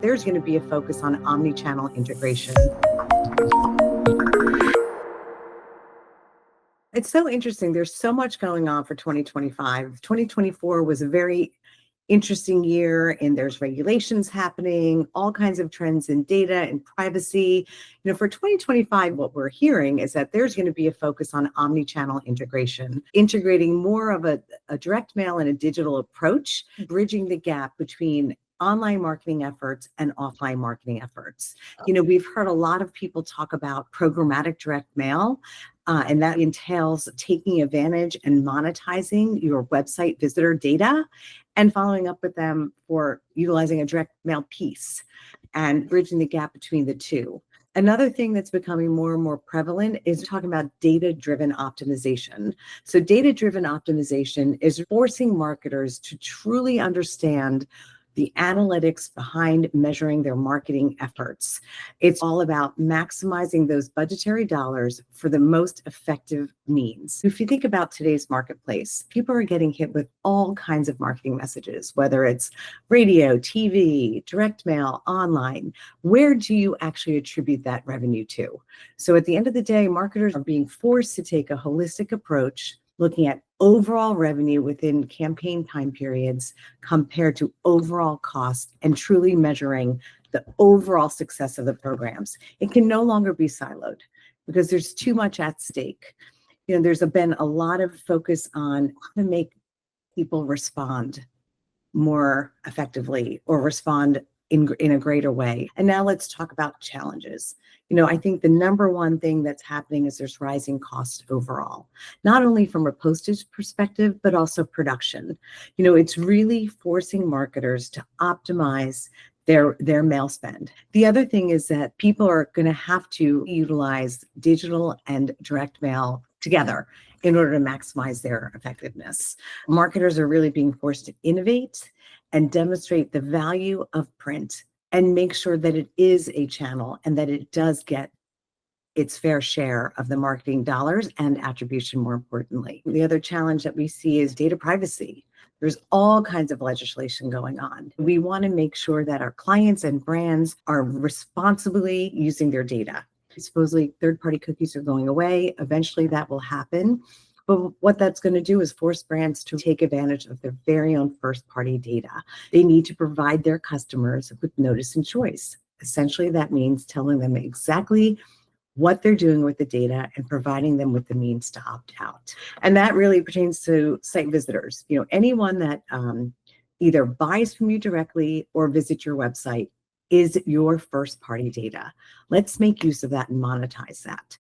There's going to be a focus on omni-channel integration. It's so interesting. There's so much going on for 2025. 2024 was a very interesting year, and there's regulations happening, all kinds of trends in data and privacy. For 2025, what we're hearing is that there's going to be a focus on omni-channel integration, integrating more of a direct mail and a digital approach, bridging the gap between online marketing efforts and offline marketing efforts. We've heard a lot of people talk about programmatic direct mail, and that entails taking advantage and monetizing your website visitor data and following up with them for utilizing a direct mail piece and bridging the gap between the two. Another thing that's becoming more and more prevalent is talking about data-driven optimization. So data-driven optimization is forcing marketers to truly understand the analytics behind measuring their marketing efforts. It's all about maximizing those budgetary dollars for the most effective means. If you think about today's marketplace, people are getting hit with all kinds of marketing messages, whether it's radio, TV, direct mail, online. Where do you actually attribute that revenue to? So at the end of the day, marketers are being forced to take a holistic approach, looking at overall revenue within campaign time periods compared to overall cost and truly measuring the overall success of the programs. It can no longer be siloed because there's too much at stake. There's been a lot of focus on how to make people respond more effectively or respond in a greater way. And now let's talk about challenges. I think the number one thing that's happening is there's rising cost overall, not only from a postage perspective, but also production. It's really forcing marketers to optimize their mail spend. The other thing is that people are going to have to utilize digital and direct mail together in order to maximize their effectiveness. Marketers are really being forced to innovate and demonstrate the value of print and make sure that it is a channel and that it does get its fair share of the marketing dollars and attribution, more importantly. The other challenge that we see is data privacy. There's all kinds of legislation going on. We want to make sure that our clients and brands are responsibly using their data. Supposedly, third-party cookies are going away. Eventually, that will happen. But what that's going to do is force brands to take advantage of their very own first-party data. They need to provide their customers with notice and choice. Essentially, that means telling them exactly what they're doing with the data and providing them with the means to opt out. And that really pertains to site visitors. Anyone that either buys from you directly or visits your website is your first-party data. Let's make use of that and monetize that.